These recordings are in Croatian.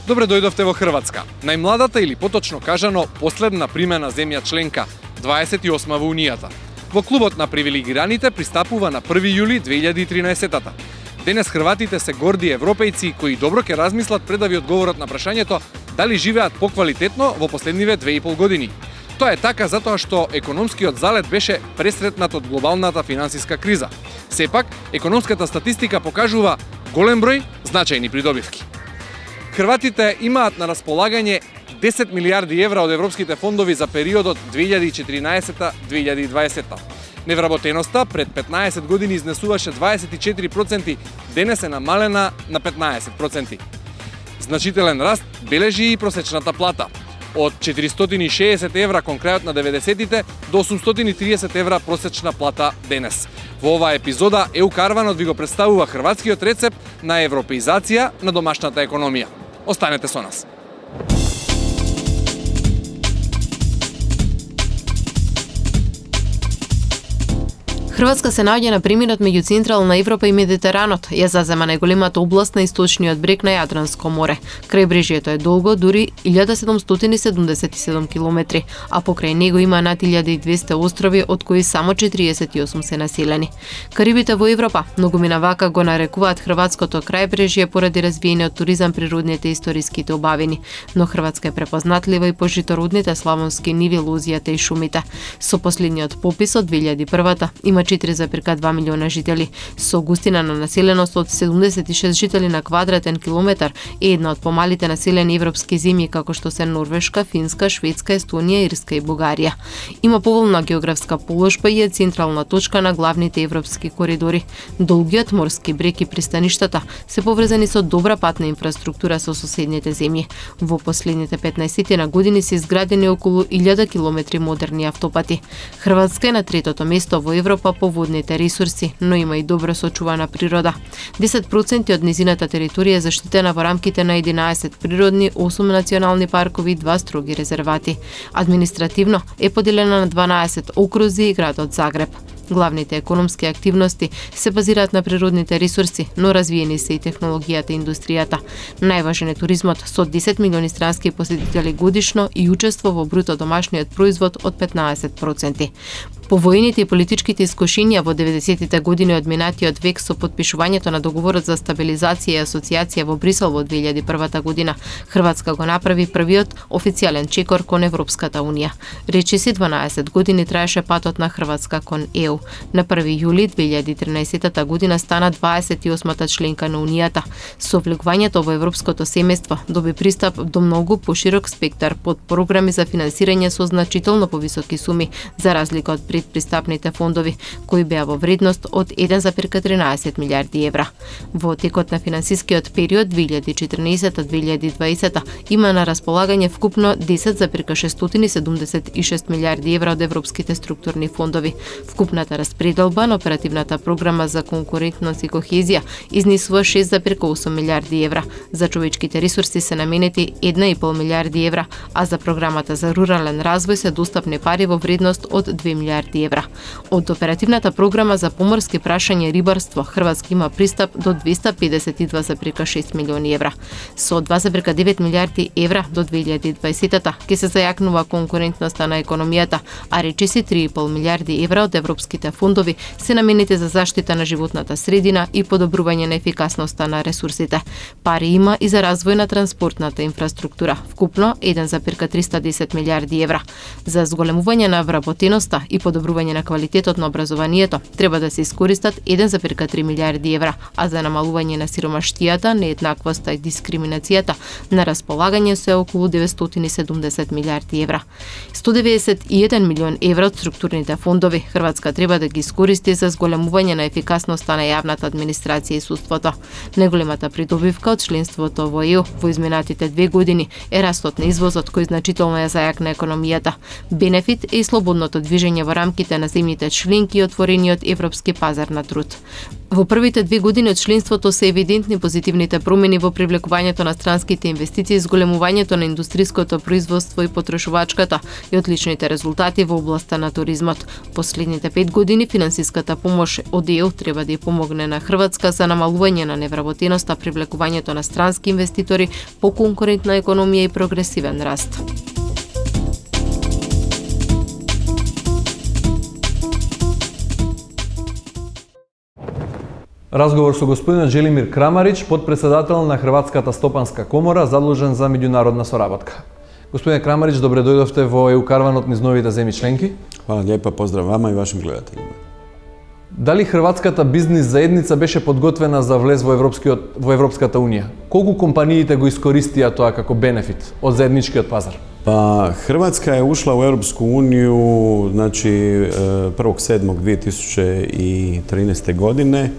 Добре дојдовте во Хрватска, најмладата или поточно кажано последна примена земја членка, 28 во Унијата. Во клубот на привилегираните пристапува на 1 јули 2013-та. Денес хрватите се горди европејци кои добро ќе размислат пред да ви одговорат на прашањето дали живеат поквалитетно во последниве 2,5 години. Тоа е така затоа што економскиот залет беше пресретнат од глобалната финансиска криза. Сепак, економската статистика покажува голем број значајни придобивки. Хрватите имаат на располагање 10 милиарди евра од европските фондови за периодот 2014-2020. Невработеноста пред 15 години изнесуваше 24%, денес е намалена на 15%. Значителен раст бележи и просечната плата. Од 460 евра кон крајот на 90-тите до 830 евра просечна плата денес. Во оваа епизода ЕУ Карванот ви го представува хрватскиот рецепт на европеизација на домашната економија. Останете со нас. Хрватска се наоѓа на преминот меѓу Централна Европа и Медитеранот. Ја зазема најголемата област на источниот брег на Јадранско море. Крајбрежјето е долго, дури 1777 километри, а покрај него има над 1200 острови, од кои само 48 се населени. Карибите во Европа, многумина вака го нарекуваат хрватското крајбрежје поради развиениот туризам, природните и историските убавини, но Хрватска е препознатлива и по житородните славонски ниви, лузијата и шумите. Со последниот попис од 2001 има 4,2 милиона жители, со густина на населеност од 76 жители на квадратен километар и една од помалите населени европски земји како што се Норвешка, Финска, Шведска, Естонија, Ирска и Бугарија. Има поволна географска положба и е централна точка на главните европски коридори. Долгиот морски брег и пристаништата се поврзани со добра патна инфраструктура со соседните земји. Во последните 15 на години се изградени околу 1000 километри модерни автопати. Хрватска е на третото место во Европа по водните ресурси, но има и добро сочувана природа. 10% од незината територија е заштитена во рамките на 11 природни, 8 национални паркови и 2 строги резервати. Административно е поделена на 12 окрузи и градот Загреб. Главните економски активности се базираат на природните ресурси, но развиени се и технологијата и индустријата. Најважен е туризмот со 10 милиони странски посетители годишно и учество во бруто домашниот производ од 15%. По воените и политичките искушенија во 90-тите години од минатиот век со подпишувањето на договорот за стабилизација и асоциација во Брисел во 2001 година, Хрватска го направи првиот официјален чекор кон Европската унија. Речиси 12 години траеше патот на Хрватска кон ЕУ. На 1 јули 2013 година стана 28-та членка на Унијата. Со влегувањето во европското семејство доби пристап до многу поширок спектар под програми за финансирање со значително повисоки суми, за разлика од предпристапните фондови, кои беа во вредност од 1,13 милиарди евра. Во текот на финансискиот период 2014-2020 има на располагање вкупно 10,676 милиарди евра од европските структурни фондови. Вкупната распределба на оперативната програма за конкурентност и кохезија изнесува 6,8 милиарди евра. За човечките ресурси се наменети 1,5 милиарди евра, а за програмата за рурален развој се достапни пари во вредност од 2 милиарди евра. Од оперативната програма за поморски прашања и рибарство, Хрватска има пристап до 252,6 милиони евра. Со 2,9 милиарди евра до 2020-та ќе се зајакнува конкурентноста на економијата, а речиси 3,5 милиарди евра од европските фондови се наменети за заштита на животната средина и подобрување на ефикасноста на ресурсите. Пари има и за развој на транспортната инфраструктура, вкупно 1,310 милиарди евра. За зголемување на вработеноста и подобрување на квалитетот на образованието треба да се искористат 1,3 милиарди евра, а за намалување на сиромаштијата, нееднаквоста и дискриминацијата на располагање се околу 970 милиарди евра. 191 милион евра од структурните фондови Хрватска треба да ги искористи за зголемување на ефикасноста на јавната администрација и судството. Најголемата придобивка од членството во ЕУ во изминатите 2 години е растот на извозот кој значително ја зајакна економијата. Бенефит е и слободното движење во рамките на земјите членки и отворениот европски пазар на труд. Во првите 2 години од членството се евидентни позитивните промени во привлекувањето на странските инвестиции, зголемувањето на индустриското производство и потрошувачката и одличните резултати во областа на туризмот. Последните 5 години финансиската помош од ЕУ треба да ја помогне на Хрватска за намалување на невработеноста, привлекувањето на странски инвеститори, поконкурентна економија и прогресивен раст. Разговор со господинот Желимир Крамарич, подпредседател на Хрватската стопанска комора, задлужен за меѓународна соработка. Господин Крамарич, добре дојдовте во ЕУ карванот низ новите земји членки. Hvala lijepa, pozdrav vama i vašim gledateljima. Дали хрватската бизнис заедница беше подготвена за влез во Европската унија? Колку компаниите го искористија тоа како бенефит од заедничкиот пазар? Pa Hrvatska je ušla u Europsku uniju, znači 1.7.2013. godine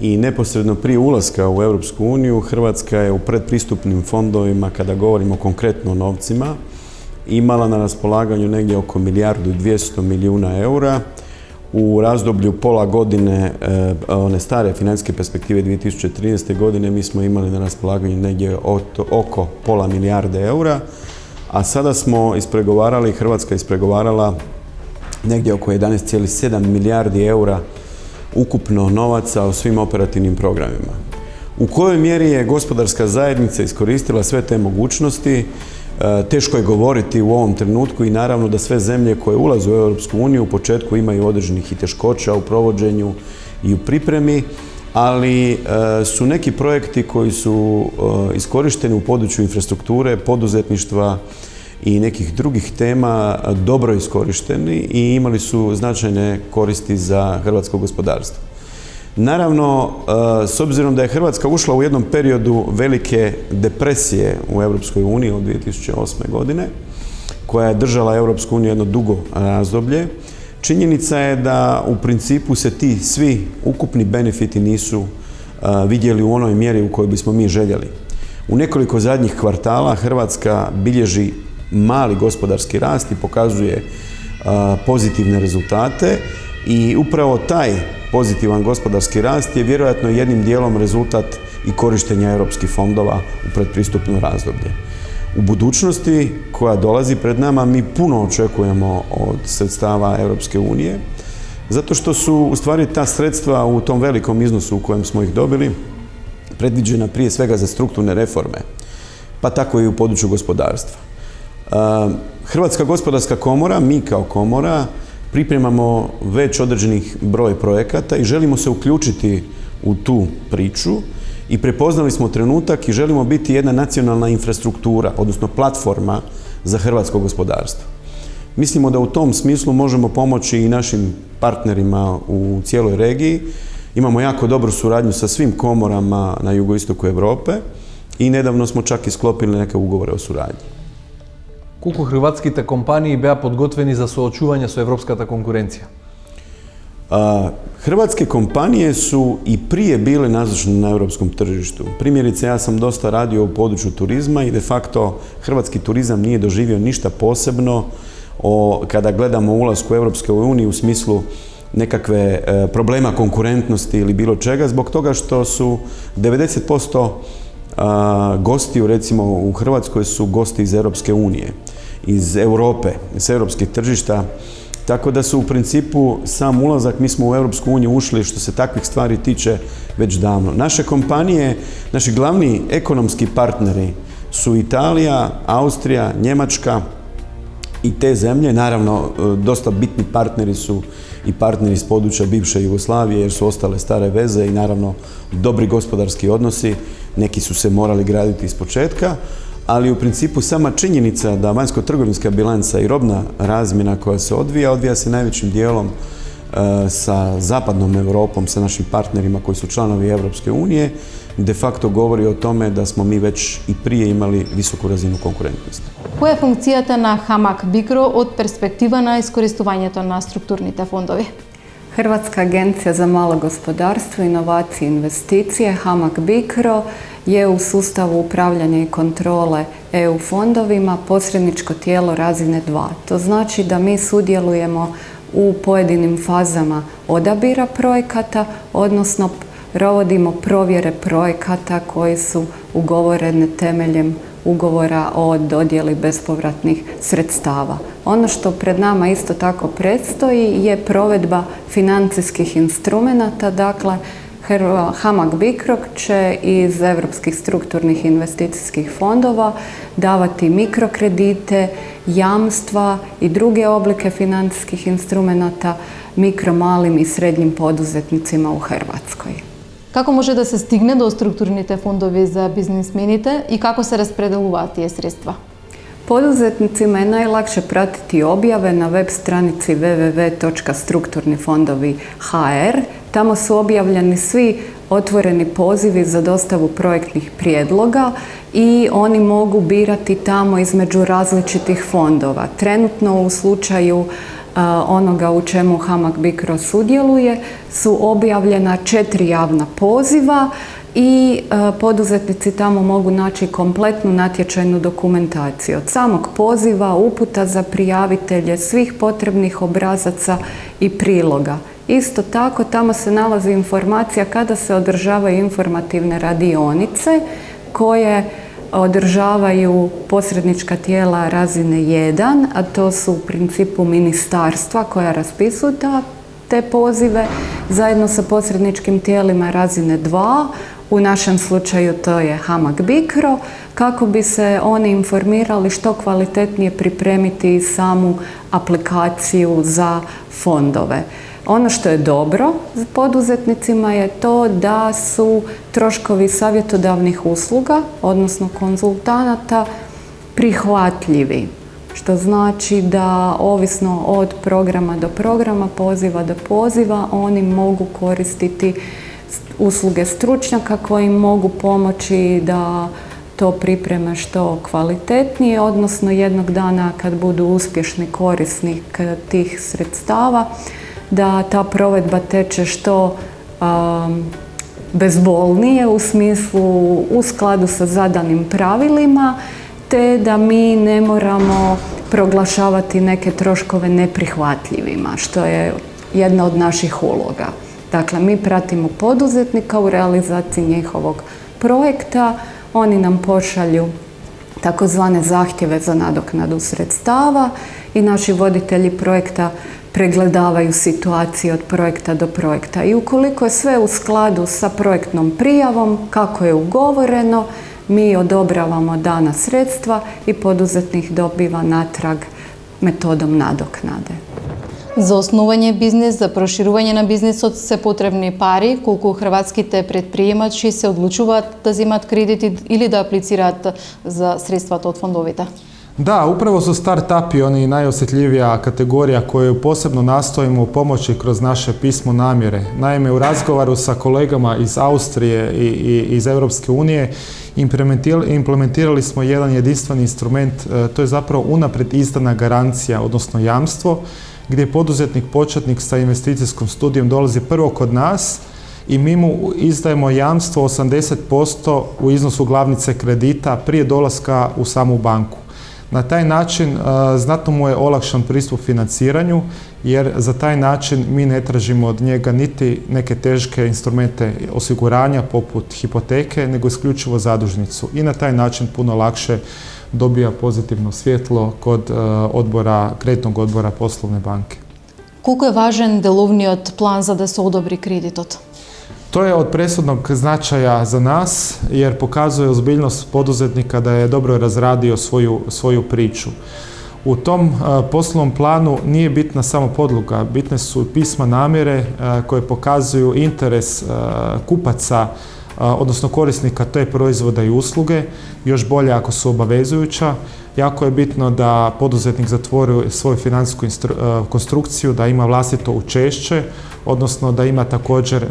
i neposredno prije ulaska u Europsku uniju Hrvatska je u predpristupnim fondovima, kada govorimo konkretno o novcima, imala na raspolaganju negdje oko 1.2 milijardi eura. U razdoblju pola godine one stare financijske perspektive 2013. godine mi smo imali na raspolaganju negdje oko pola milijarde eura, a sada smo ispregovarali, Hrvatska ispregovarala negdje oko 11,7 milijardi eura ukupno novaca u svim operativnim programima. U kojoj mjeri je gospodarska zajednica iskoristila sve te mogućnosti, teško je govoriti u ovom trenutku i naravno da sve zemlje koje ulaze u Europsku uniju u početku imaju određenih i teškoća u provođenju i u pripremi, ali su neki projekti koji su iskorišteni u području infrastrukture, poduzetništva i nekih drugih tema dobro iskorišteni i imali su značajne koristi za hrvatsko gospodarstvo. Naravno, s obzirom da je Hrvatska ušla u jednom periodu velike depresije u Europskoj uniji od 2008. godine, koja je držala Europsku uniju jedno dugo razdoblje, činjenica je da u principu se ti svi ukupni benefiti nisu vidjeli u onoj mjeri u kojoj bismo mi željeli. U nekoliko zadnjih kvartala Hrvatska bilježi mali gospodarski rast i pokazuje pozitivne rezultate i upravo taj pozitivan gospodarski rast je vjerojatno jednim dijelom rezultat i korištenja europskih fondova u predpristupno razdoblje. U budućnosti koja dolazi pred nama mi puno očekujemo od sredstava Europske unije, zato što su u stvari ta sredstva u tom velikom iznosu u kojem smo ih dobili predviđena prije svega za strukturne reforme, pa tako i u području gospodarstva. Hrvatska gospodarska komora, mi kao komora, pripremamo već određenih broj projekata i želimo se uključiti u tu priču i prepoznali smo trenutak i želimo biti jedna nacionalna infrastruktura, odnosno platforma za hrvatsko gospodarstvo. Mislimo da u tom smislu možemo pomoći i našim partnerima u cijeloj regiji. Imamo jako dobru suradnju sa svim komorama na jugoistoku Europe i nedavno smo čak i sklopili neke ugovore o suradnji. Колку хрватските компании беа подготвени за соочување со европската конкуренција? Hrvatske kompanije su i prije bile nazočne na europskom tržištu. Primjerice, ja sam dosta radio u području turizma i de facto hrvatski turizam nije doživio ništa posebno kada gledamo ulasku u Europske unije u smislu nekakve problema konkurentnosti ili bilo čega, zbog toga što su 90% gostiju recimo u Hrvatskoj su gosti iz Europske unije, iz Europe, iz europskih tržišta, tako da su u principu sam ulazak, mi smo u Europsku uniju ušli što se takvih stvari tiče već davno. Naše kompanije, naši glavni ekonomski partneri su Italija, Austrija, Njemačka i te zemlje. Naravno, dosta bitni partneri su i partneri iz područja bivše Jugoslavije jer su ostale stare veze i naravno dobri gospodarski odnosi. Neki su se morali graditi iz početka, ali u principu sama činjenica da vanjsko-trgovinska bilanca i robna razmjena koja se odvija se najvećim dijelom sa zapadnom Europom, sa našim partnerima koji su članovi Europske unije, de facto govori o tome da smo mi već i prije imali visoku razinu konkurentnosti. Која е функцијата на Хамак Бикро од перспектива на искористувањето на структурните фондови? Hrvatska agencija za malo gospodarstvo, inovacije i investicije, HAMAG BICRO, je u sustavu upravljanja i kontrole EU fondovima posredničko tijelo razine 2. To znači da mi sudjelujemo u pojedinim fazama odabira projekata, odnosno provodimo provjere projekata koji su ugovorene temeljem ugovora o dodjeli bespovratnih sredstava. Ono što pred nama isto tako predstoji je provedba financijskih instrumenata, dakle HAMAG BICRO će iz Europskih strukturnih investicijskih fondova davati mikrokredite, jamstva i druge oblike financijskih instrumenata mikro, malim i srednjim poduzetnicima u Hrvatskoj. Kako može da se stigne do strukturните fondovi za biznisмените i kako se raspределуваат тие средства? Poduzetnicima je najlakše pratiti objave na web stranici www.strukturnifondovi.hr. Tamo su objavljeni svi otvoreni pozivi za dostavu projektnih prijedloga i oni mogu birati tamo između različitih fondova. Trenutno u slučaju onoga u čemu HAMAG BICRO sudjeluje su objavljena 4 javna poziva i poduzetnici tamo mogu naći kompletnu natječajnu dokumentaciju. Od samog poziva, uputa za prijavitelje, svih potrebnih obrazaca i priloga. Isto tako tamo se nalazi informacija kada se održavaju informativne radionice koje održavaju posrednička tijela razine 1, a to su u principu ministarstva koja raspisuju te pozive, zajedno sa posredničkim tijelima razine 2, u našem slučaju to je HAMAG BICRO, kako bi se oni informirali što kvalitetnije pripremiti samu aplikaciju za fondove. Ono što je dobro za poduzetnicima je to da su troškovi savjetodavnih usluga, odnosno konzultanata, prihvatljivi. Što znači da ovisno od programa do programa, poziva do poziva, oni mogu koristiti usluge stručnjaka koji im mogu pomoći da to pripreme što kvalitetnije, odnosno jednog dana kad budu uspješni korisnik tih sredstava, da ta provedba teče što bezbolnije, u smislu u skladu sa zadanim pravilima, te da mi ne moramo proglašavati neke troškove neprihvatljivima, što je jedna od naših uloga. Dakle, mi pratimo poduzetnika u realizaciji njihovog projekta, oni nam pošalju takozvane zahtjeve za nadoknadu sredstava i naši voditelji projekta pregledavaju situaciju od projekta do projekta. I ukoliko je sve u skladu sa projektnom prijavom, kako je ugovoreno, mi odobravamo dana sredstva i poduzetnik dobiva natrag metodom nadoknade. За основање бизнес, за проширување на бизнесот се потребни пари, колку хрватските предприемачи се одлучуваат да земат кредити или да аплицираат за средствата од фондовите? Da, upravo su start-upi oni najosjetljivija kategorija koju posebno nastojimo pomoći kroz naše pismo namjere. Naime, u razgovoru sa kolegama iz Austrije i iz Europske unije implementirali smo jedan jedinstveni instrument, to je zapravo unaprijed izdana garancija, odnosno jamstvo, gdje poduzetnik početnik sa investicijskom studijom dolazi prvo kod nas i mi mu izdajemo jamstvo 80% u iznosu glavnice kredita prije dolaska u samu banku. Na taj način znatno mu je olakšan pristup financiranju, jer za taj način mi ne tražimo od njega niti neke teške instrumente osiguranja poput hipoteke, nego isključivo zadužnicu. I na taj način puno lakše dobija pozitivno svjetlo kod kreditnog odbora poslovne banke. Колку е важен деловниот план за да се одобри кредитот? To je od presudnog značaja za nas, jer pokazuje ozbiljnost poduzetnika da je dobro razradio svoju priču. U tom poslovnom planu nije bitna samo podloga, bitne su pisma namjere koje pokazuju interes kupaca, odnosno korisnika te proizvoda i usluge, još bolje ako su obavezujuća. Jako je bitno da poduzetnik zatvori svoju financijsku konstrukciju, da ima vlastito učešće, odnosno da ima također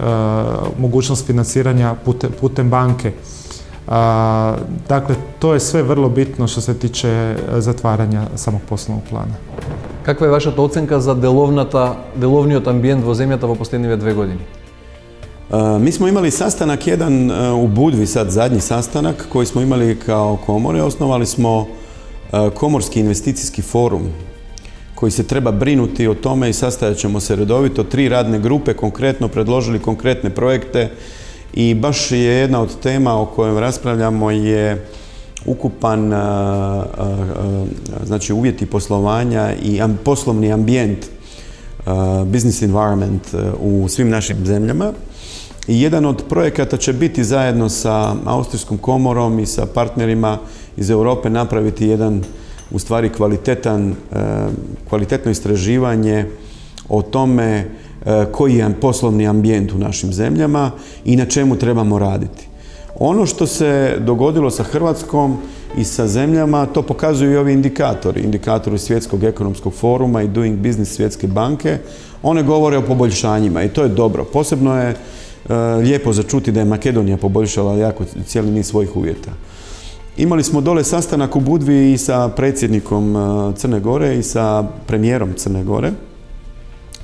mogućnost financiranja putem banke. Dakle, to je sve vrlo bitno što se tiče zatvaranja samog poslovnog plana. Каква е вашата оценка за деловниот амбиент во земјата во последниве 2 години? Mi smo imali sastanak jedan u Budvi, sad zadnji sastanak koji smo imali kao komore. Osnovali smo Komorski investicijski forum koji se treba brinuti o tome i sastajat ćemo se redovito. 3 radne grupe konkretno predložili konkretne projekte i baš je jedna od tema o kojoj raspravljamo je ukupan znači uvjeti poslovanja i poslovni ambijent, business environment u svim našim zemljama. I jedan od projekata će biti zajedno sa Austrijskom komorom i sa partnerima iz Europe napraviti jedan u stvari kvalitetno istraživanje o tome koji je poslovni ambijent u našim zemljama i na čemu trebamo raditi. Ono što se dogodilo sa Hrvatskom i sa zemljama, to pokazuju i ovi indikatori Svjetskog ekonomskog foruma i Doing Business Svjetske banke. One govore o poboljšanjima i to je dobro. Posebno je lijepo začuti da je Makedonija poboljšala jako cijeli niz svojih uvjeta. Imali smo dole sastanak u Budvi i sa predsjednikom Crne Gore i sa premijerom Crne Gore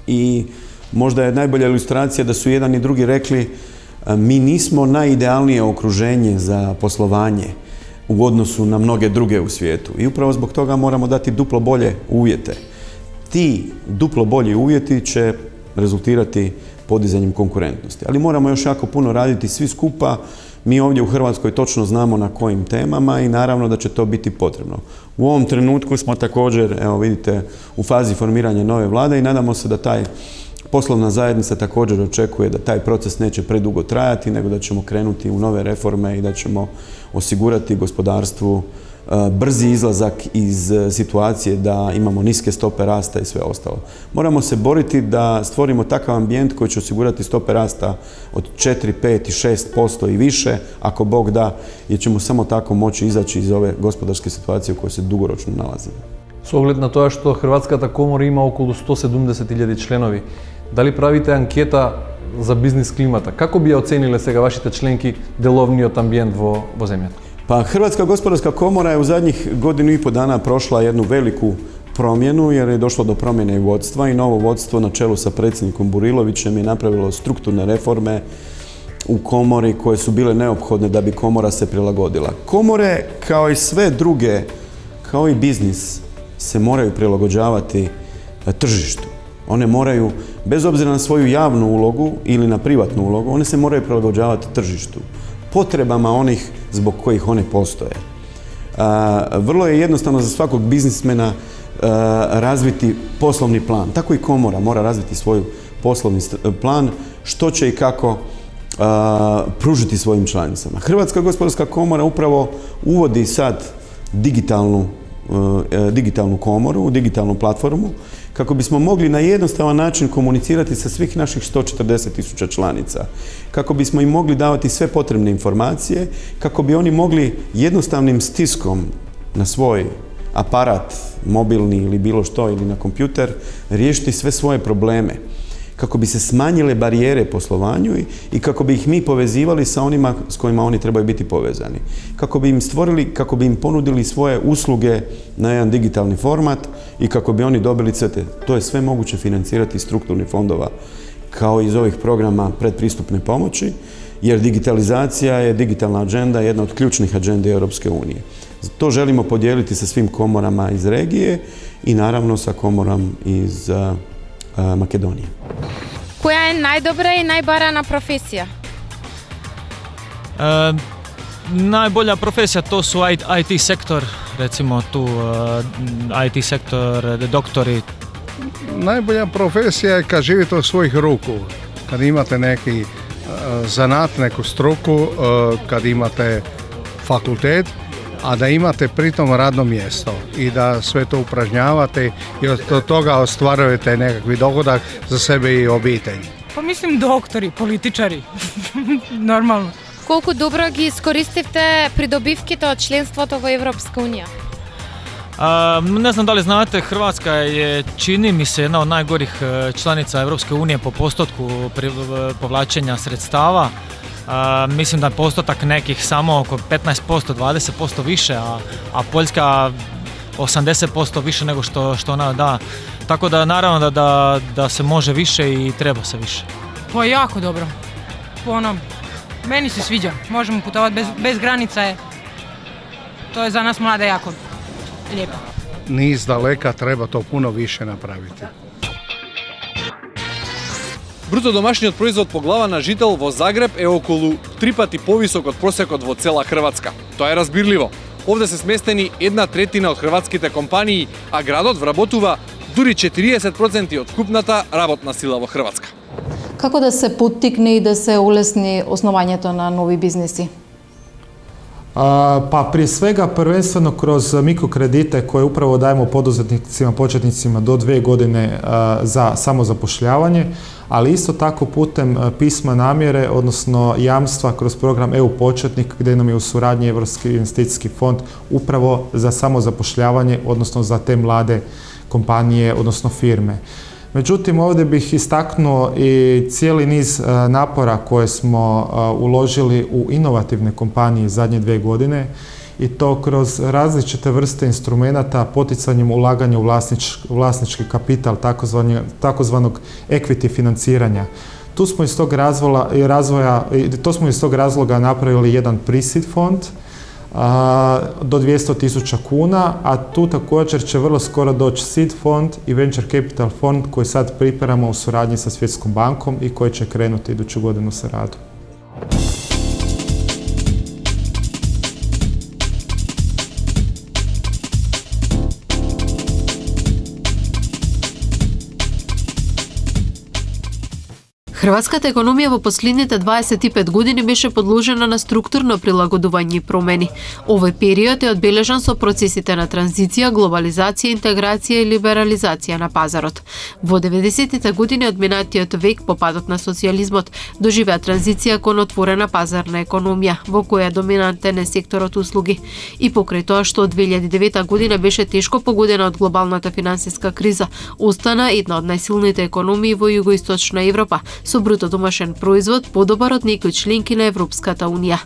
i možda je najbolja ilustracija da su jedan i drugi rekli mi nismo najidealnije okruženje za poslovanje u odnosu na mnoge druge u svijetu i upravo zbog toga moramo dati duplo bolje uvjete. Ti duplo bolji uvjeti će rezultirati podizanjem konkurentnosti. Ali moramo još jako puno raditi svi skupa. Mi ovdje u Hrvatskoj točno znamo na kojim temama i naravno da će to biti potrebno. U ovom trenutku smo također, evo vidite, u fazi formiranja nove vlade i nadamo se da taj poslovna zajednica također očekuje da taj proces neće predugo trajati, nego da ćemo krenuti u nove reforme i da ćemo osigurati gospodarstvu brzi izlazak iz situacije da imamo niske stope rasta i sve ostalo. Moramo se boriti da stvorimo takav ambijent koji će osigurati stope rasta od 4, 5 i 6% i više, ako Bog da, jer ćemo samo tako moći izaći iz ove gospodarske situacije u kojoj se dugoročno nalazimo. С оглед на тоа што Хрватската комора има околу 170.000 членови, дали правите анкета за бизнис климата? Како би ја оцениле сега вашите членки деловниот амбиент во земјата? Pa Hrvatska gospodarska komora je u zadnjih 1,5 dana prošla jednu veliku promjenu jer je došlo do promjene vodstva i novo vodstvo na čelu sa predsjednikom Burilovićem je napravilo strukturne reforme u komori koje su bile neophodne da bi komora se prilagodila. Komore, kao i sve druge, kao i biznis, se moraju prilagođavati tržištu. One moraju, bez obzira na svoju javnu ulogu ili na privatnu ulogu, one se moraju prilagođavati tržištu, potrebama onih zbog kojih one postoje. Vrlo je jednostavno za svakog biznismena razviti poslovni plan. Tako i komora mora razviti svoj poslovni plan, što će i kako pružiti svojim članicama. Hrvatska gospodarska komora upravo uvodi sad digitalnu komoru, digitalnu platformu, kako bismo mogli na jednostavan način komunicirati sa svih naših 140.000 članica, kako bismo im mogli davati sve potrebne informacije, kako bi oni mogli jednostavnim stiskom na svoj aparat, mobilni ili bilo što, ili na kompjuter, riješiti sve svoje probleme, kako bi se smanjile barijere poslovanju i kako bi ih mi povezivali sa onima s kojima oni trebaju biti povezani. Kako bi im stvorili, kako bi im ponudili svoje usluge na jedan digitalni format i kako bi oni dobili CT. To je sve moguće financirati iz strukturnih fondova kao iz ovih programa predpristupne pomoći, jer digitalizacija je digitalna agenda, jedna od ključnih agendi Europske unije. To želimo podijeliti sa svim komorama iz regije i naravno sa komorom iz Makedonije. Koja je najdobra i najbarana profesija? Najbolja profesija to su IT sektor, recimo tu IT sektor, doktori. Najbolja profesija je kad živite od svojih ruku, kad imate neki zanat, neku struku, kad imate fakultet, a da imate pritom radno mjesto i da sve to upražnjavate i od toga ostvarujete nekakvi dohodak za sebe i obitelj. Pa mislim doktori, političari, normalno. Колку добро ги искористивте придобивките од членството во Европска унија? Ne znam da li znate, Hrvatska je, čini mi se, jedna od najgorih članica Europske unije po postotku povlačenja sredstava. Mislim da je postotak nekih samo oko 15%, 20% više, a Poljska 80% više nego što ona da. Tako da naravno da se može više i treba se više. Pa jako dobro. Meni se sviđa. Možemo putovati bez granica. To je za nas mlade jako lijepo. ni iz daleka, treba to puno više napraviti. Bruto домашниот производ по глава на жител во Загреб е околу 3 пати повисок од просекот во цела Хрватска. Тоа е разбирливо. Овде се сместени 1/3 од хрватските компании, а градот вработува дури 40% од вкупната работна сила во Хрватска. Како да се поттикне и да се улесни основањето на нови бизнеси? Pa prije svega prvenstveno kroz mikrokredite koje upravo dajemo poduzetnicima, početnicima do 2 godine za samozapošljavanje, ali isto tako putem pisma namjere, odnosno jamstva kroz program EU početnik gdje nam je u suradnji Europski investicijski fond upravo za samozapošljavanje, odnosno za te mlade kompanije, odnosno firme. Međutim, ovdje bih istaknuo i cijeli niz napora koje smo uložili u inovativne kompanije zadnje 2 godine i to kroz različite vrste instrumenata poticanjem ulaganja u vlasnički kapital, takozvanog equity financiranja. Tu smo iz tog razloga napravili jedan pre-seed fond do 200.000 kuna, a tu također će vrlo skoro doći seed fond i venture capital fond koji sad pripremamo u suradnji sa Svjetskom bankom i koji će krenuti iduću godinu sa radom. Хрватската економија во последните 25 години беше подложена на структурно прилагодување и промени. Овој период е одбележан со процесите на транзиција, глобализација, интеграција и либерализација на пазарот. Во 90-тите години од минатиот век по падот на социјализмот доживеа транзиција кон отворена пазарна економија, во која доминантен е секторот услуги. И покрај тоа што од 2009 година беше тешко погодена од глобалната финансиска криза, остана една од најсилните економии во југоисточна Европа, со бруто домашен производ подобар од некои членки на Европската унија.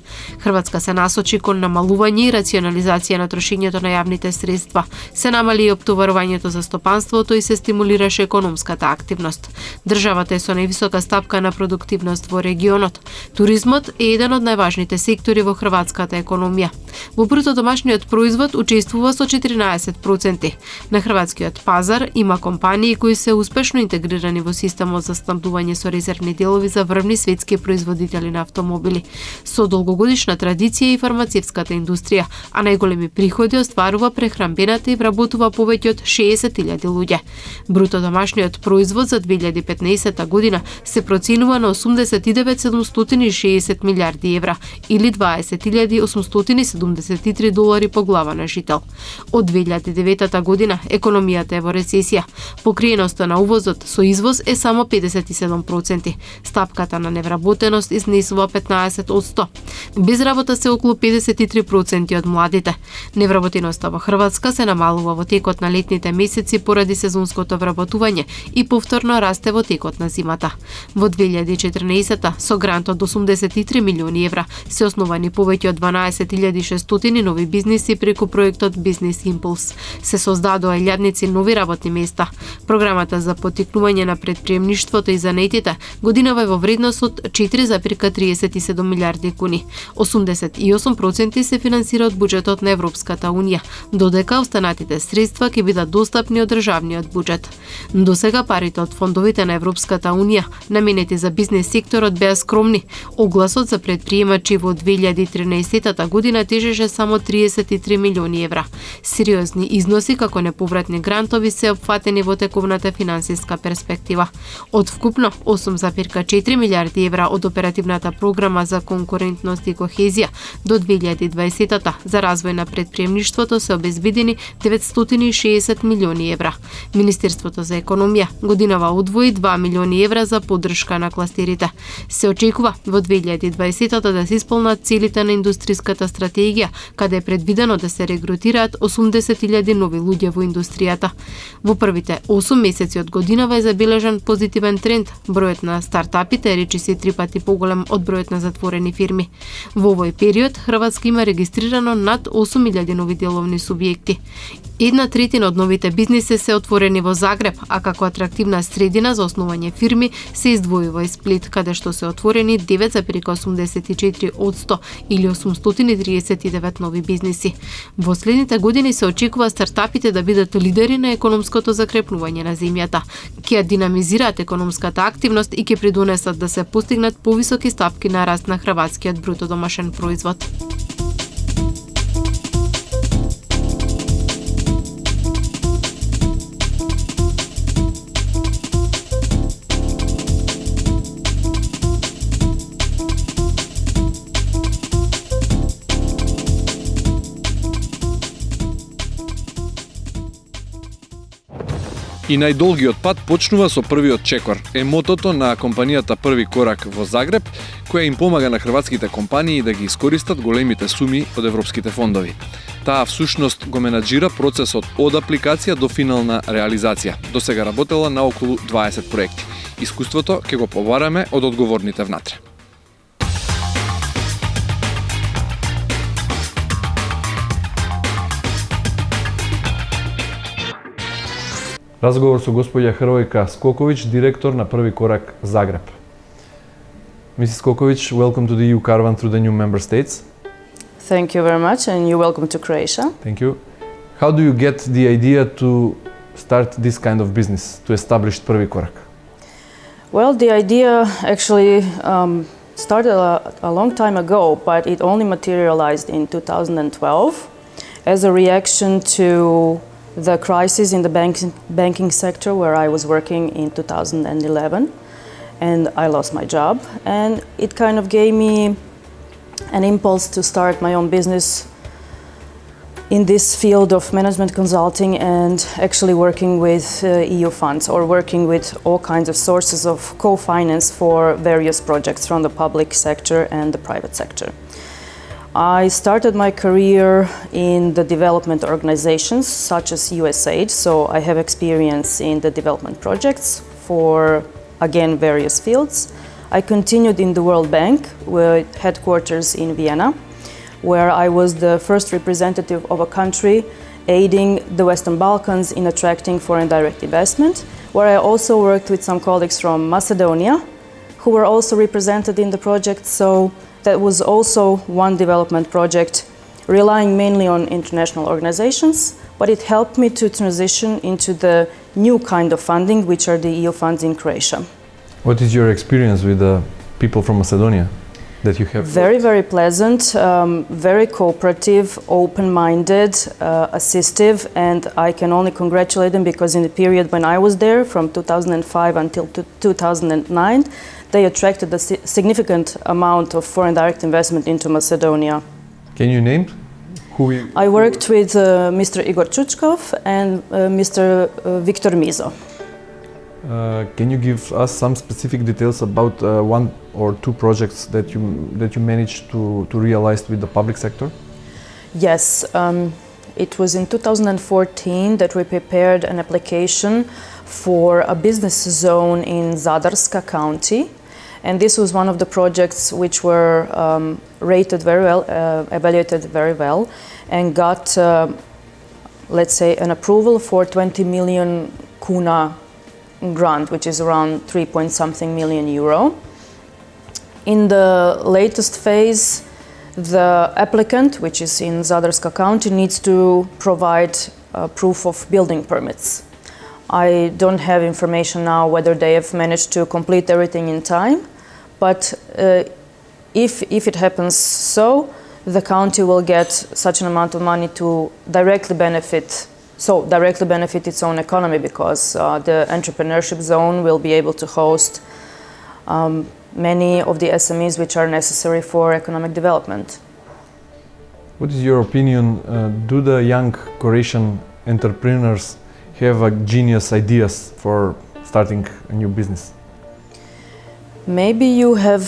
Хрватска се насочи кон намалување и рационализација на трошењето на јавните средства. Се намали и оптоварувањето за стопанството и се стимулираше економската активност. Државата е со највисока стапка на продуктивност во регионот. Туризмот е еден од најважните сектори во хрватската економија. Во бруто домашниот производ учествува со 14%. На хрватскиот пазар има компании кои се успешно интегрирани во системот за снабдување со резервни делови за врвни светски производители на автомобили. Со долгогодишна традиција и фармацевската индустрија, а најголеми приходи остварува прехранбената и вработува повеќе од 60.000 луѓе. Бруто домашниот производ за 2015 година се проценува на 89.760 милиарди евра или 20.873 долари по глава на жител. Од 2009 година економијата е во рецесија. Покриеноста на увозот со извоз е само 57%. Стапката на невработеност изнесува 15%. Без работа се околу 53% од младите. Невработеноста во Хрватска се намалува во текот на летните месеци поради сезонското вработување и повторно расте во текот на зимата. Во 2014 со грант од 83 милиони евра се основани повеќе од 12.600 нови бизниси преку проектот Бизнес Импулс. Се создадоа илјадници нови работни места. Програмата за поттикнување на предприемништвото и занаетите годинава е во вредност од 4,37 милиарди куни. 88% се финансира од буџетот на Европската унија, додека останатите средства ќе бидат достапни од државниот буџет. Досега парите од фондовите на Европската унија наменети за бизнес секторот беа скромни. Огласот за предприемачи во 2013 година тежеше само 33 милиони евра. Сериозни износи како неповратни грантови се опфатени во тековната финансиска перспектива. Од вкупно 8,4 милиарди евра од оперативната програма за конкурентност и кохезија до 2020 за развој на предприемништвото се обезбедени 960 милиони евра. Министерството за економија годинава одвои 2 милиони евра за поддршка на кластерите. Се очекува во 2020 да се исполнат целите на индустријската стратегија, каде е предвидено да се регрутираат 80.000 нови луѓе во индустријата. Во првите 8 месеци од годинава е забележан позитивен тренд. Бројот на стартапите е речиси 3 пати поголем од бројот на затворени фирми. Во овој период Хрватска има регистрирано над 8.000 нови деловни субјекти. 1/3 од новите бизниси се отворени во Загреб, а како атрактивна средина за основање фирми се издвојува и Сплит, каде што се отворени 9,84% или 839 нови бизниси. Во следните години се очекува стартапите да бидат лидери на економското закрепнување на земјата. Ќе динамизираат економската активност и ќе придонесат да се постигнат повисоки стапки на раст на хрватскиот бруто домашен производ. И најдолгиот пат почнува со првиот чекор. Е мотото на компанијата Први корак во Загреб, која им помага на хрватските компании да ги искористат големите суми од европските фондови. Таа всушност го менаџира процесот од апликација до финална реализација. До сега работела на околу 20 проекти. Искуството ќе го побараме од одговорните внатре. Разговор со господја Хрвојка Скоковиќ, директор на Први корак Загреб. Mrs. Skokovic, welcome to the EU Caravan through the new member states. Thank you very much, and you're welcome to Croatia. Thank you. How do you get the idea to start this kind of business, to establish Prvi korak? Well, the idea actually started a long time ago, but it only materialized in 2012 as a reaction to the crisis in the banking sector where I was working in 2011, and I lost my job, and it kind of gave me an impulse to start my own business in this field of management consulting and actually working with EU funds or working with all kinds of sources of co-finance for various projects from the public sector and the private sector. I started my career in the development organizations such as USAID, so I have experience in the development projects for, again, various fields. I continued in the World Bank with headquarters in Vienna, where I was the first representative of a country aiding the Western Balkans in attracting foreign direct investment, where I also worked with some colleagues from Macedonia who were also represented in the project. So that was also one development project relying mainly on international organizations, but it helped me to transition into the new kind of funding, which are the EU funds in Croatia. What is your experience with the people from Macedonia that you have? Very, very pleasant, very cooperative, open-minded, assistive, and I can only congratulate them because in the period when I was there, from 2005 until 2009, they attracted a significant amount of foreign direct investment into Macedonia. Can you name who you... I worked with Mr. Igor Chuchkov and Mr. Viktor Mizo. Can you give us some specific details about one or two projects that you managed to realize with the public sector? Yes, it was in 2014 that we prepared an application for a business zone in Zadarska County, and this was one of the projects which were rated very well, evaluated very well, and got, let's say, an approval for 20 million kuna grant, which is around 3-point-something million euro. In the latest phase, the applicant, which is in Zadarska County, needs to provide proof of building permits. I don't have information now whether they have managed to complete everything in time, but if it happens so, the county will get such an amount of money to directly benefit its own economy, because the entrepreneurship zone will be able to host many of the SMEs which are necessary for economic development. What is your opinion? Do the young Croatian entrepreneurs have genius ideas for starting a new business? Maybe you have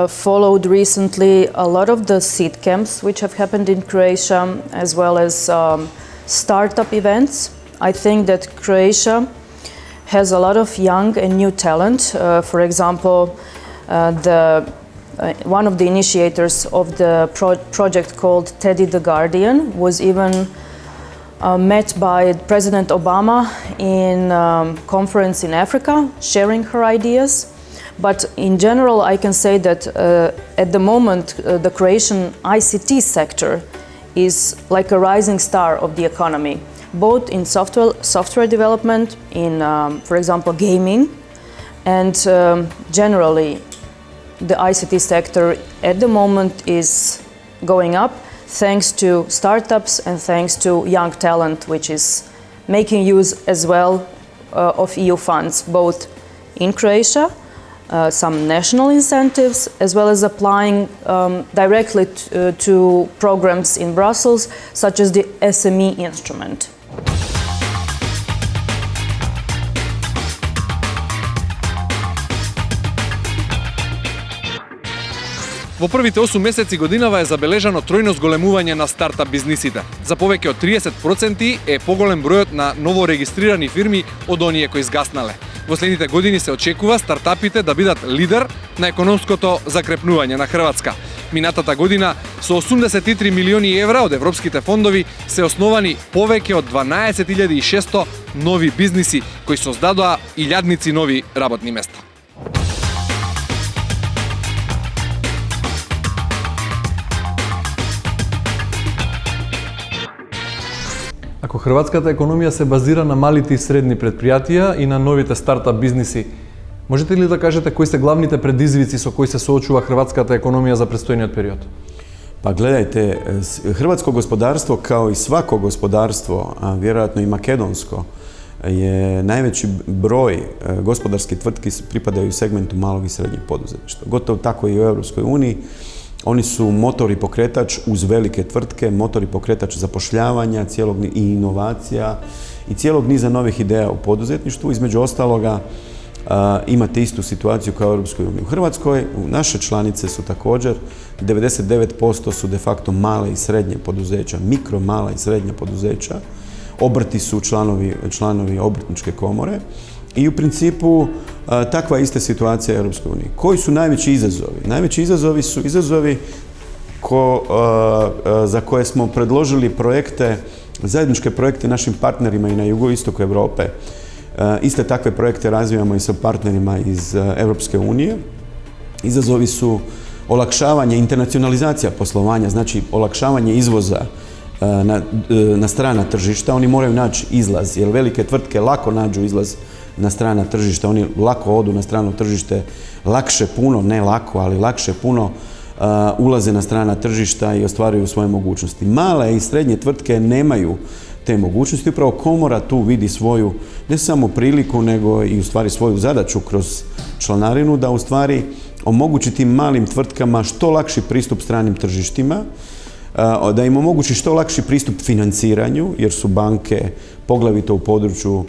followed recently a lot of the seed camps which have happened in Croatia, as well as startup events. I think that Croatia has a lot of young and new talent. For example, one of the initiators of the project called Teddy the Guardian was even met by President Obama in conference in Africa, sharing her ideas. But in general, I can say that at the moment, the Croatian ICT sector is like a rising star of the economy, both in software development, in, for example, gaming, and generally, the ICT sector at the moment is going up thanks to startups and thanks to young talent, which is making use as well of EU funds, both in Croatia, some national incentives, as well as applying directly to programs in Brussels, such as the SME instrument. Во првите 8 месеци годинава е забележано тројно зголемување на стартап бизнисите. За повеќе од 30% е поголем бројот на новорегистрирани фирми од оние кои изгаснале. Во следните години се очекува стартапите да бидат лидер на економското закрепнување на Хрватска. Минатата година со 83 милиони евра од европските фондови се основани повеќе од 12.600 нови бизниси кои создадоа илјадници нови работни места. Ако хрватската економија се базира на малите и средни предпријатија и на новите стартап бизниси, можете ли да кажете кои се главните предизвици со кои се соочува хрватската економија за предстојниот период? Pa gledajte, hrvatsko gospodarstvo kao i svako gospodarstvo, a vjerojatno i makedonsko, je najveći broj gospodarskih tvrtki pripadaju segmentu malog i srednjeg poduzetništva. Gotovo tako i u Europskoj uniji. Oni su motor i pokretač uz velike tvrtke, motor i pokretač zapošljavanja i inovacija i cijelog niza novih ideja u poduzetništvu. Između ostaloga imate istu situaciju kao u Europskoj uniji. U Hrvatskoj naše članice su također 99% su de facto male i srednje poduzeća, mikro, mala i srednja poduzeća. Obrti su članovi obrtničke komore i u principu takva ista situacija u Europskoj uniji. Koji su najveći izazovi? Najveći izazovi su izazovi za koje smo predložili projekte, zajedničke projekte našim partnerima i na jugoistoku Europe. Iste takve projekte razvijamo i sa partnerima iz Europske unije. Izazovi su olakšavanje, internacionalizacija poslovanja, znači olakšavanje izvoza na strana tržišta. Oni moraju naći izlaz, jer velike tvrtke lako nađu izlaz na strana tržišta. Oni lako odu na strano tržište, lakše puno, ne lako, ali lakše puno ulaze na strana tržišta i ostvaruju svoje mogućnosti. Male i srednje tvrtke nemaju te mogućnosti. Upravo komora tu vidi svoju, ne samo priliku, nego i u stvari svoju zadaću kroz članarinu da u stvari omogući tim malim tvrtkama što lakši pristup stranim tržištima, da im omogući što lakši pristup financiranju, jer su banke, poglavito u području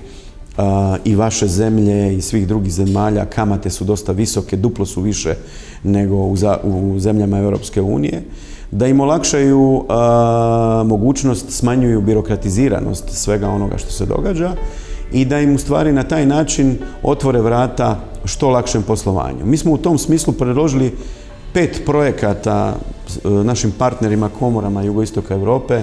i vaše zemlje i svih drugih zemalja, kamate su dosta visoke, duplo su više nego u zemljama Europske unije, da im olakšaju mogućnost, smanjuju birokratiziranost svega onoga što se događa i da im u stvari na taj način otvore vrata što lakšem poslovanju. Mi smo u tom smislu predložili 5 projekata našim partnerima, komorama jugoistoka Europe,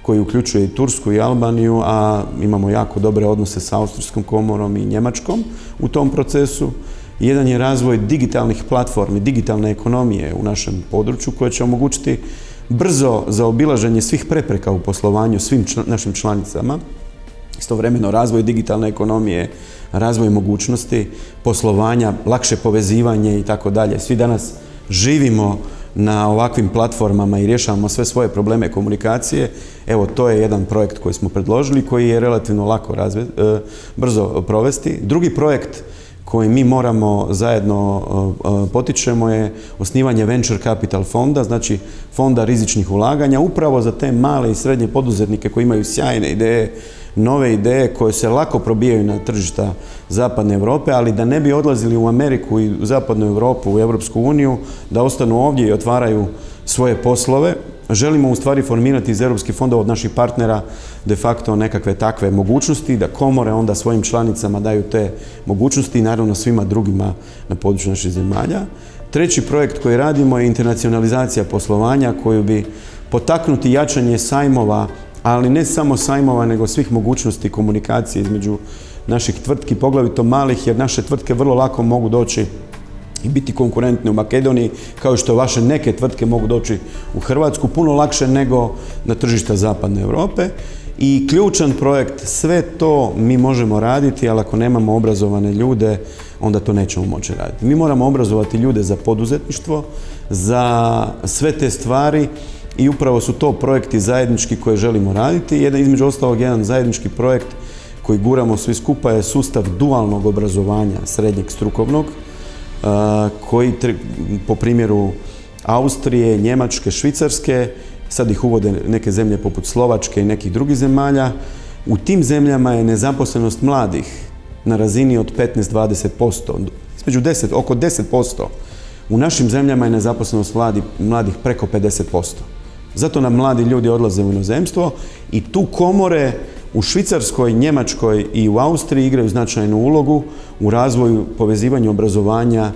koji uključuje i Tursku i Albaniju, a imamo jako dobre odnose sa Austrijskom komorom i Njemačkom u tom procesu. Jedan je razvoj digitalnih platformi, digitalne ekonomije u našem području koje će omogućiti brzo zaobilaženje svih prepreka u poslovanju svim našim članicama. Istovremeno razvoj digitalne ekonomije, razvoj mogućnosti poslovanja, lakše povezivanje i tako dalje. Svi danas živimo na ovakvim platformama i rješavamo sve svoje probleme komunikacije. Evo, to je jedan projekt koji smo predložili, koji je relativno lako brzo provesti. Drugi projekt koji mi moramo zajedno potičemo je osnivanje venture capital fonda, znači fonda rizičnih ulaganja, upravo za te male i srednje poduzetnike koji imaju sjajne ideje, nove ideje koje se lako probijaju na tržišta Zapadne Europe, ali da ne bi odlazili u Ameriku i u Zapadnu Europu, u Europsku uniju, da ostanu ovdje i otvaraju svoje poslove želimo u stvari formirati iz europskih fondova od naših partnera de facto nekakve takve mogućnosti, da komore onda svojim članicama daju te mogućnosti i naravno svima drugima na području naših zemalja. Treći projekt koji radimo je internacionalizacija poslovanja koju bi potaknuti jačanje sajmova, ali ne samo sajmova, nego svih mogućnosti komunikacije između naših tvrtki, poglavito malih, jer naše tvrtke vrlo lako mogu doći i biti konkurentne u Makedoniji, kao što vaše neke tvrtke mogu doći u Hrvatsku, puno lakše nego na tržišta Zapadne Europe. I ključan projekt, sve to mi možemo raditi, ali ako nemamo obrazovane ljude, onda to nećemo moći raditi. Mi moramo obrazovati ljude za poduzetništvo, za sve te stvari i upravo su to projekti zajednički koje želimo raditi. Između ostalog, jedan zajednički projekt koji guramo svi skupa je sustav dualnog obrazovanja, srednjeg strukovnog, koji po primjeru Austrije, Njemačke, Švicarske, sad ih uvode neke zemlje poput Slovačke i nekih drugih zemalja. U tim zemljama je nezaposlenost mladih na razini od 15-20%, između oko 10%. U našim zemljama je nezaposlenost mladih preko 50%. Zato nam mladi ljudi odlaze u inozemstvo i tu komore u Švicarskoj, Njemačkoj i u Austriji igraju značajnu ulogu u razvoju, povezivanju obrazovanja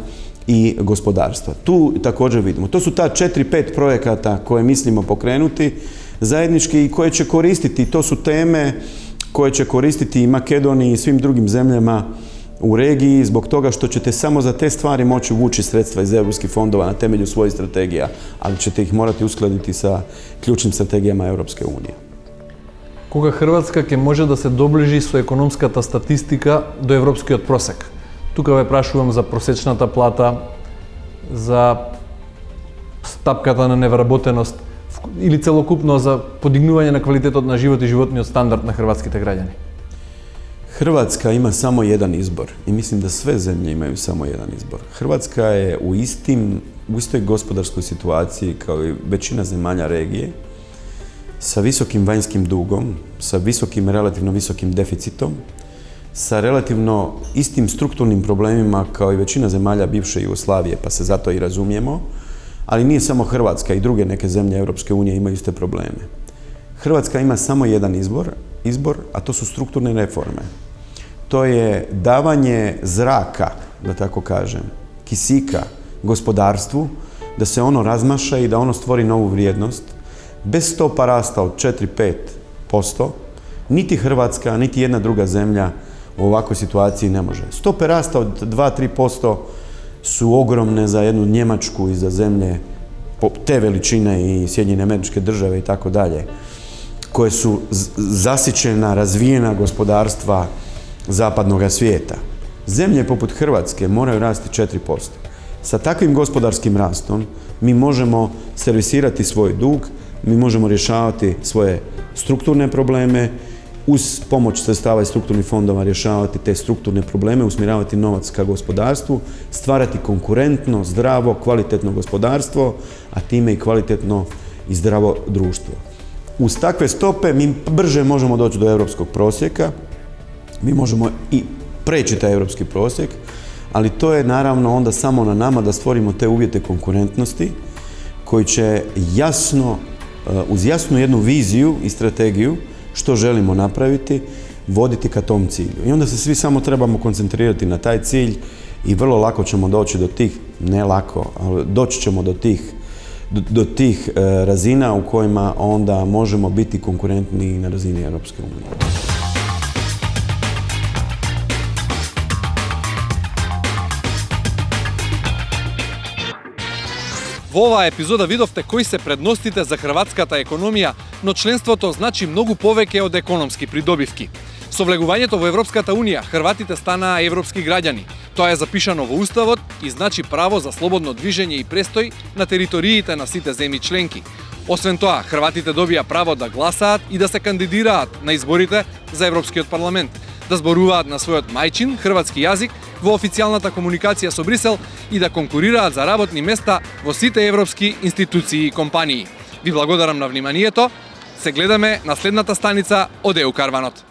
i gospodarstva. Tu također vidimo. To su ta 4-5 projekata koje mislimo pokrenuti zajednički i koje će koristiti. To su teme koje će koristiti i Makedoniji i svim drugim zemljama u regiji zbog toga što ćete samo za te stvari moći vući sredstva iz europskih fondova na temelju svojih strategija, ali ćete ih morati uskladiti sa ključnim strategijama Europske unije. Кога Хрватска ќе може да се доближи со економската статистика до европскиот просек? Тука ве прашувам за просечната плата, за стапката на невработеност или целокупно за подигнување на квалитетот на живот и животниот стандард на хрватските граѓани. Hrvatska ima samo jedan izbor i mislim da sve zemlje imaju samo jedan izbor. Hrvatska je u istoj gospodarskoj situaciji kao i većina zemalja regije, sa visokim vanjskim dugom, sa relativno visokim deficitom, sa relativno istim strukturnim problemima kao i većina zemalja bivše Jugoslavije, pa se zato i razumijemo, ali nije samo Hrvatska, i druge neke zemlje Europske unije imaju iste probleme. Hrvatska ima samo jedan izbor, a to su strukturne reforme. To je davanje zraka, da tako kažem, kisika gospodarstvu, da se ono razmaša i da ono stvori novu vrijednost. Bez stopa rasta od 4-5%, niti Hrvatska, niti jedna druga zemlja u ovakvoj situaciji ne može. Stope rasta od 2-3% su ogromne za jednu Njemačku i za zemlje te veličine i Sjedinjene Američke Države i tako dalje, koje su zasićena, razvijena gospodarstva zapadnog svijeta. Zemlje poput Hrvatske moraju rasti 4%. Sa takvim gospodarskim rastom mi možemo servisirati svoj dug, mi možemo rješavati svoje strukturne probleme, uz pomoć sredstava i strukturnih fondova rješavati te strukturne probleme, usmjeravati novac ka gospodarstvu, stvarati konkurentno, zdravo, kvalitetno gospodarstvo, a time i kvalitetno i zdravo društvo. Uz takve stope mi brže možemo doći do europskog prosjeka, mi možemo i preći taj europski prosjek, ali to je naravno onda samo na nama da stvorimo te uvjete konkurentnosti koji će uz jasnu jednu viziju i strategiju što želimo napraviti, voditi ka tom cilju. I onda se svi samo trebamo koncentrirati na taj cilj i vrlo lako ćemo doći do tih, ne lako, ali doći ćemo do tih razina u kojima onda možemo biti konkurentni na razini Europske unije. Во оваа епизода видовте кои се предностите за хрватската економија, но членството значи многу повеќе од економски придобивки. Со влегувањето во Европската унија, хрватите станаа европски граѓани. Тоа е запишано во Уставот и значи право за слободно движење и престој на териториите на сите земји членки. Освен тоа, хрватите добија право да гласаат и да се кандидираат на изборите за Европскиот парламент, да зборуваат на својот мајчин, хрватски јазик, во официјалната комуникација со Брисел и да конкурираат за работни места во сите европски институции и компании. Ви благодарам на вниманието. Се гледаме на следната станица од ЕУ Карванот.